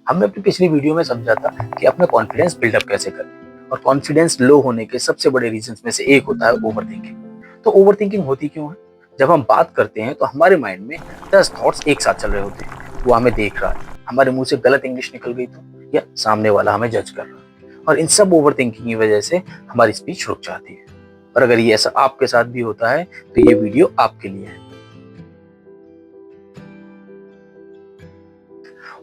हमने अपनी पिछली वीडियो में समझा था कि अपना कॉन्फिडेंस बिल्डअप कैसे करें, और कॉन्फिडेंस लो होने के सबसे बड़े रीजंस में से एक होता है ओवरथिंकिंग। तो ओवरथिंकिंग होती क्यों है? जब हम बात करते हैं तो हमारे माइंड में 10 थॉट्स एक साथ चल रहे होते हैं। वो हमें देख रहा है, हमारे मुंह से गलत इंग्लिश निकल गई तो, या सामने वाला हमें जज कर रहा है, और इन सब ओवरथिंकिंग की वजह से हमारी स्पीच रुक जाती है। और अगर ये ऐसा आपके साथ भी होता है तो ये वीडियो आपके लिए है।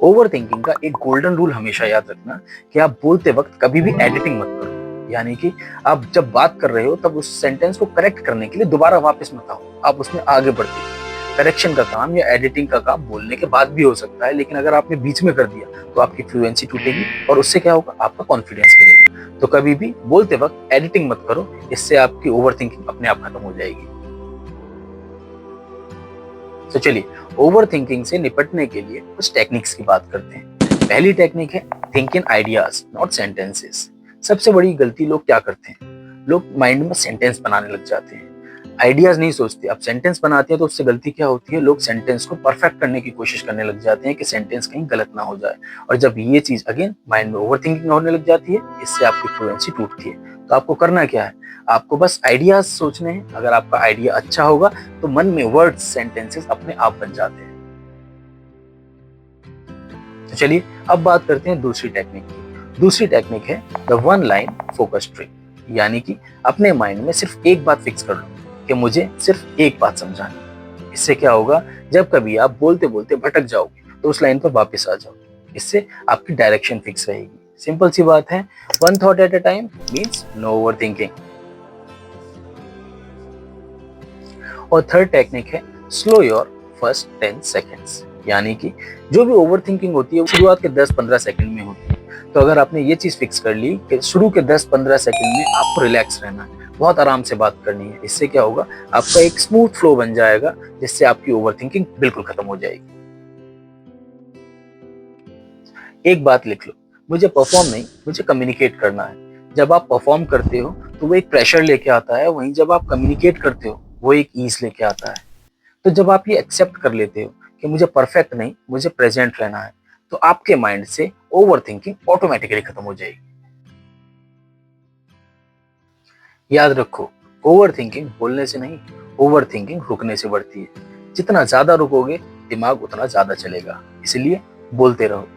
ओवर थिंकिंग का एक गोल्डन रूल हमेशा याद रखना कि आप बोलते वक्त कभी भी एडिटिंग मत करो। यानी कि आप जब बात कर रहे हो तब उस सेंटेंस को करेक्ट करने के लिए दोबारा वापस मत आओ, आप उसमें आगे बढ़ते हो। करेक्शन का काम या एडिटिंग का काम बोलने के बाद भी हो सकता है, लेकिन अगर आपने बीच में कर दिया तो आपकी फ्लुएंसी टूटेगी और उससे क्या होगा, आपका कॉन्फिडेंस गिरेगा। तो कभी भी बोलते वक्त एडिटिंग मत करो, इससे आपकी ओवर थिंकिंग अपने आप खत्म हो जाएगी। तो चलिए, ओवर थिंकिंग से निपटने के लिए कुछ टेक्निक्स की बात करते हैं। पहली टेक्निक है think in ideas not sentences. सबसे बड़ी गलती लोग क्या करते हैं, लोग माइंड में सेंटेंस बनाने लग जाते हैं, आइडियाज नहीं सोचते। अब सेंटेंस बनाते हैं तो उससे गलती क्या होती है, लोग सेंटेंस को परफेक्ट करने की कोशिश करने लग जाते हैं कि सेंटेंस कहीं गलत ना हो जाए। और जब ये चीज अगेन माइंड में ओवर थिंकिंग होने लग जाती है, इससे आपकी फ्लुएंसी टूटती है। तो आपको करना क्या है, आपको बस आइडियाज सोचने हैं। अगर आपका आइडिया अच्छा होगा तो मन में वर्ड्स सेंटेंसेस अपने आप बन जाते हैं। तो चलिए अब बात करते हैं दूसरी टेक्निक की। दूसरी टेक्निक है the one line focus trick. यानी कि अपने माइंड में सिर्फ एक बात फिक्स कर लो कि मुझे सिर्फ एक बात समझानी है। इससे क्या होगा, जब कभी आप बोलते बोलते भटक जाओगे तो उस लाइन पर वापस आ जाओगे। इससे आपकी डायरेक्शन फिक्स रहेगी। सिंपल सी बात है, one thought at a time means no overthinking. और थर्ड टेक्निक है स्लो योर फर्स्ट 10 सेकेंड्स। यानी कि जो भी ओवर थिंकिंग होती है वो शुरुआत के 10-15 सेकंड में होती है। तो अगर आपने ये चीज फिक्स कर ली कि शुरू के 10-15 सेकंड में आपको रिलैक्स रहना है, बहुत आराम से बात करनी है, इससे क्या होगा, आपका एक स्मूथ फ्लो बन जाएगा, जिससे आपकी ओवर थिंकिंग बिल्कुल खत्म हो जाएगी। एक बात लिख लो, मुझे परफॉर्म नहीं, मुझे कम्युनिकेट करना है। जब आप परफॉर्म करते हो तो वो एक प्रेशर लेके आता है, वहीं जब आप कम्युनिकेट करते हो वो एक ईज लेके आता है। तो जब आप ये एक्सेप्ट कर लेते हो कि मुझे परफेक्ट नहीं, मुझे प्रेजेंट रहना है, तो आपके माइंड से ओवर थिंकिंग ऑटोमेटिकली खत्म हो जाएगी। याद रखो, ओवर थिंकिंग बोलने से नहीं, ओवर थिंकिंग रुकने से बढ़ती है। जितना ज्यादा रुकोगे दिमाग उतना ज्यादा चलेगा। इसलिए बोलते रहो,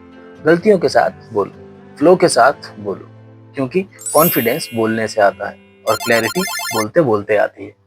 गलतियों के साथ बोलो, फ्लो के साथ बोलो, क्योंकि कॉन्फिडेंस बोलने से आता है और क्लैरिटी बोलते बोलते आती है।